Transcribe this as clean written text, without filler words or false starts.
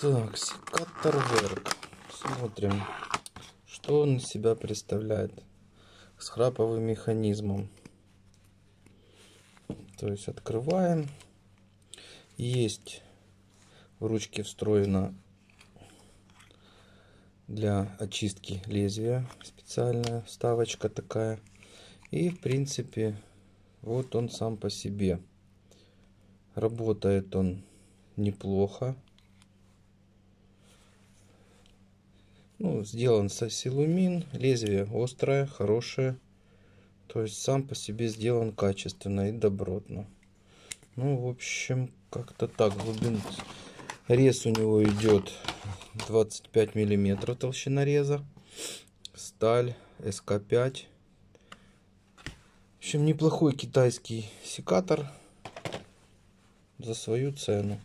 Так, секатор Верк. Смотрим, что он из себя представляет. С храповым механизмом. То есть открываем. Есть в ручке встроена для очистки лезвия специальная вставочка такая. И в принципе вот он сам по себе. Работает он неплохо. Ну, сделан со силумин, лезвие острое, хорошее. То есть сам по себе сделан качественно и добротно. Ну, в общем, как-то так. Рез у него идет 25 миллиметров толщина реза. Сталь СК5. В общем, неплохой китайский секатор за свою цену.